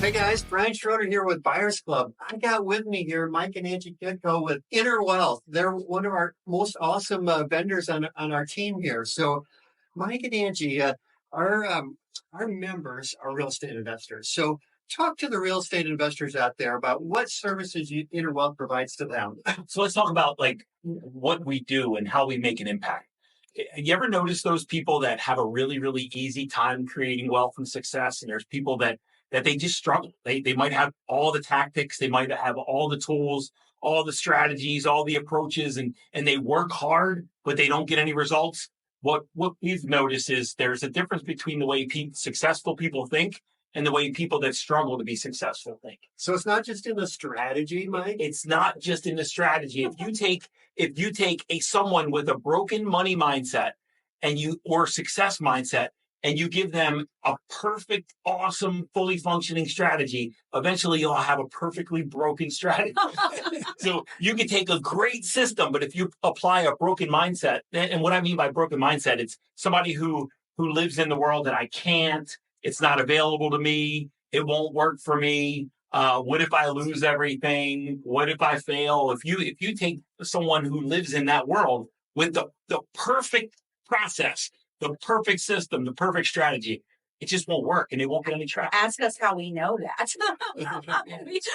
Hey guys, Brian Schroeder here with Buyers Club. I got with me here Mike and Angie Kidco with Inner Wealth. They're one of our most awesome vendors on our team here. So, Mike and Angie, our members are real estate investors. So, talk to the real estate investors out there about what services Inner Wealth provides to them. So let's talk about like what we do and how we make an impact. You ever notice those people that have a really, really easy time creating wealth and success? And there's people that they just struggle. They might have all the tactics, they might have all the tools, all the strategies, all the approaches, and they work hard, but they don't get any results. What we've noticed is there's a difference between the way successful people think and the way people that struggle to be successful think. So it's not just in the strategy, Mike. It's not just in the strategy. If you take someone with a broken money mindset or success mindset, and you give them a perfect, awesome, fully functioning strategy, eventually you'll have a perfectly broken strategy. So you can take a great system, but if you apply a broken mindset, and what I mean by broken mindset, it's somebody who lives in the world that I can't, it's not available to me, it won't work for me. What if I lose everything? What if I fail? If you take someone who lives in that world with the perfect process, the perfect system, the perfect strategy, it just won't work and it won't get any traction. Ask us how we know that.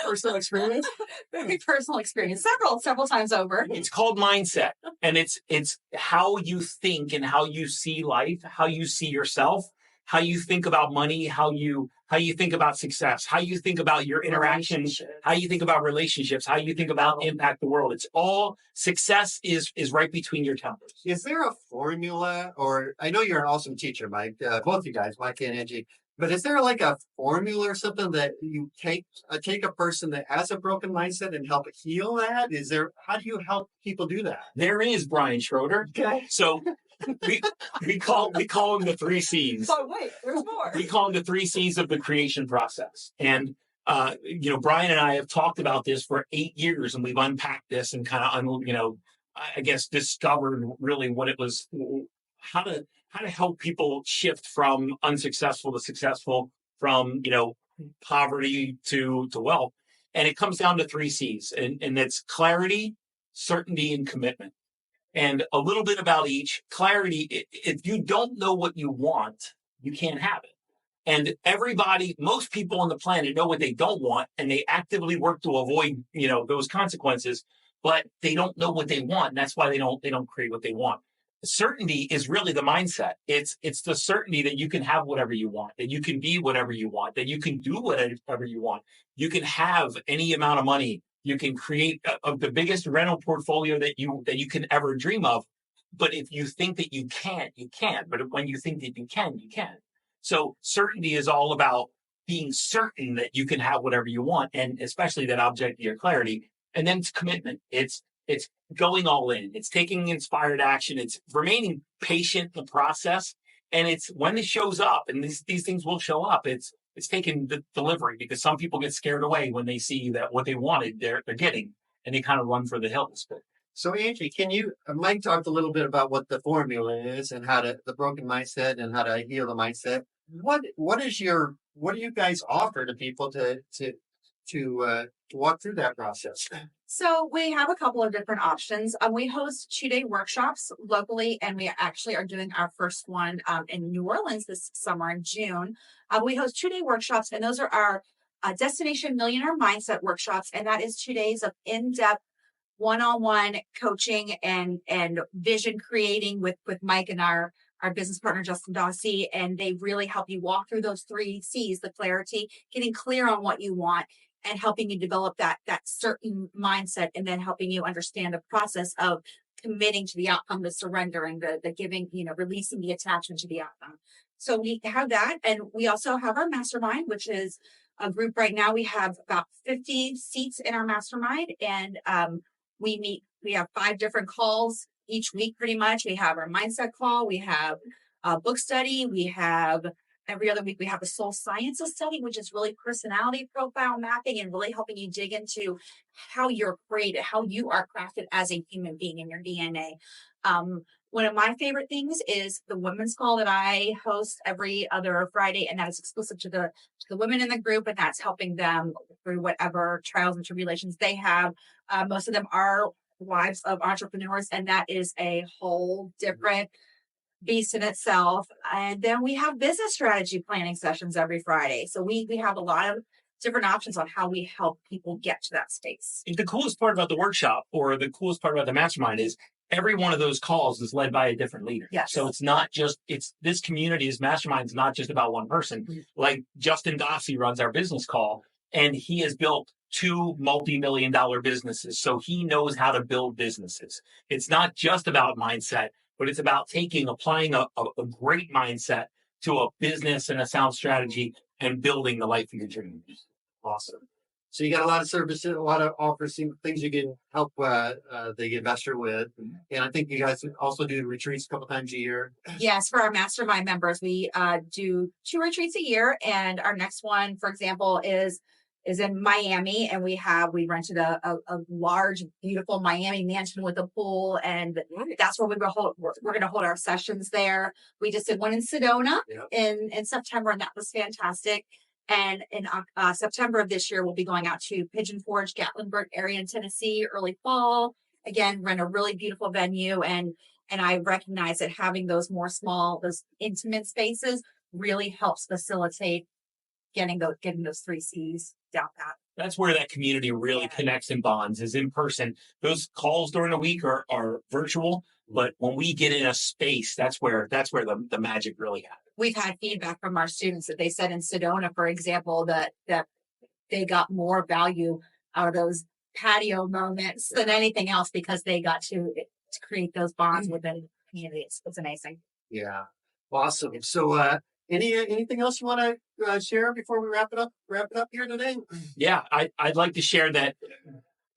Personal experience? Very personal experience. Several times over. It's called mindset. And it's how you think and how you see life, how you see yourself, how you think about money, how you think about success, how you think about your interactions, how you think about relationships, how you think about impact the world. It's all success is right between your temples. Is there a formula, or I know you're an awesome teacher, Mike, both you guys, Mike and Angie, but is there like a formula or something that you take a person that has a broken mindset and help heal that? How do you help people do that? There is, Brian Schroeder. Okay. So we call them the 3 C's. Oh wait, there's more. We call them the 3 C's of the creation process. And Brian and I have talked about this for 8 years, and we've unpacked this and kind of I guess discovered really what it was, how to help people shift from unsuccessful to successful, from poverty to wealth. And it comes down to 3 C's, and that's clarity, certainty, and commitment. And a little bit about each. Clarity, if you don't know what you want, you can't have it. And most people on the planet know what they don't want, and they actively work to avoid, those consequences, but they don't know what they want. And that's why they don't create what they want. Certainty is really the mindset. It's the certainty that you can have whatever you want, that you can be whatever you want, that you can do whatever you want. You can have any amount of money. You can create the biggest rental portfolio that you can ever dream of. But if you think that you can't, you can't. But when you think that you can, you can. So certainty is all about being certain that you can have whatever you want, and especially that object of your clarity. And then it's commitment. It's going all in. It's taking inspired action. It's remaining patient in the process. And it's when it shows up, and these things will show up, it's taking the delivery, because some people get scared away when they see that what they wanted they're getting, and they kind of run for the hills. So Angie, Mike talked a little bit about what the formula is and the broken mindset and how to heal the mindset. What do you guys offer to people to walk through that process? So we have a couple of different options. We host 2-day workshops locally, and we actually are doing our first one in New Orleans this summer in June. We host 2-day workshops, and those are our Destination Millionaire Mindset workshops, and that is 2 days of in-depth one-on-one coaching and vision creating with Mike and our business partner, Justin Dossie, and they really help you walk through those 3 C's, the clarity, getting clear on what you want, and helping you develop that certain mindset, and then helping you understand the process of committing to the outcome, the surrendering, the giving, releasing the attachment to the outcome. So we have that. And we also have our mastermind, which is a group right now. We have about 50 seats in our mastermind, and we have 5 different calls each week, pretty much. We have our mindset call, we have a book study, we have every other week we have a soul sciences study, which is really personality profile mapping and really helping you dig into how you're created, how you are crafted as a human being in your DNA. One of my favorite things is the women's call that I host every other Friday, and that is exclusive to the women in the group, and that's helping them through whatever trials and tribulations they have. Most of them are wives of entrepreneurs, and that is a whole different beast in itself. And then we have business strategy planning sessions every Friday. So we have a lot of different options on how we help people get to that space. The coolest part about the workshop, or the coolest part about the mastermind, is every one of those calls is led by a different leader. Yes. So it's not just, this community, this mastermind is not just about one person. Mm-hmm. Like Justin Dossie runs our business call, and he has built 2 multi-million-dollar businesses. So he knows how to build businesses. It's not just about mindset, but it's about applying a great mindset to a business and a sound strategy and building the life of your dreams. Awesome. So you got a lot of services, a lot of offers, things you can help the investor with. And I think you guys also do retreats a couple times a year. Yes, for our mastermind members, we do 2 retreats a year. And our next one, for example, is in Miami. And we rented a large, beautiful Miami mansion with a pool. And that's where we're going to hold our sessions there. We just did one in Sedona in September, and that was fantastic. And in September of this year, we'll be going out to Pigeon Forge, Gatlinburg area in Tennessee, early fall. Again, rent a really beautiful venue. And I recognize that having those those intimate spaces really helps facilitate getting those 3 C's down pat. That's where that community really connects and bonds, is in person. Those calls during the week are virtual, but when we get in a space, that's where the magic really happens. We've had feedback from our students that they said in Sedona, for example, that they got more value out of those patio moments than anything else because they got to create those bonds within communities. It's amazing. Yeah. Awesome. So anything else you want to share before we wrap it up here today? Yeah, I'd like to share that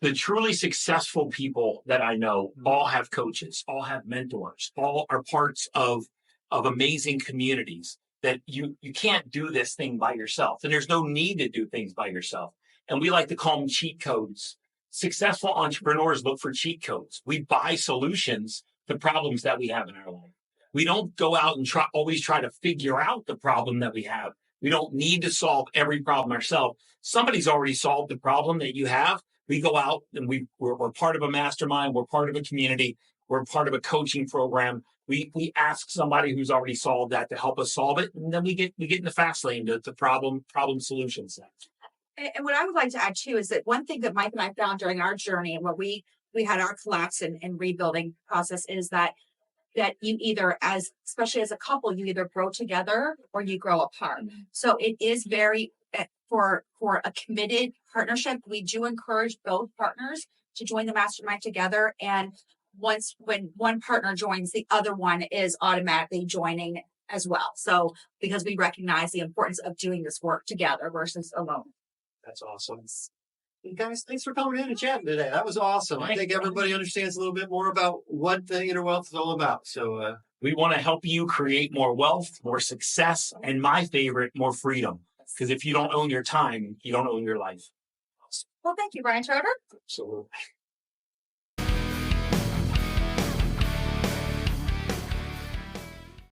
the truly successful people that I know all have coaches, all have mentors, all are parts of amazing communities, that you can't do this thing by yourself. And there's no need to do things by yourself. And we like to call them cheat codes. Successful entrepreneurs look for cheat codes. We buy solutions to problems that we have in our life. We don't go out and always try to figure out the problem that we have. We don't need to solve every problem ourselves. Somebody's already solved the problem that you have. We go out and we're part of a mastermind. We're part of a community. We're part of a coaching program. We ask somebody who's already solved that to help us solve it. And then we get in the fast lane to problem solution set. And what I would like to add too is that one thing that Mike and I found during our journey and where we had our collapse and rebuilding process is that you either, especially as a couple, you either grow together or you grow apart. So it is very, for a committed partnership, we do encourage both partners to join the mastermind together. And when one partner joins, the other one is automatically joining as well. So because we recognize the importance of doing this work together versus alone. That's awesome. You guys, thanks for coming in and chatting today. That was awesome. I think everybody understands a little bit more about what the inner wealth is all about. So we want to help you create more wealth, more success, and my favorite, more freedom. Because if you don't own your time, you don't own your life. Well, thank you, Brian Trotter. Absolutely.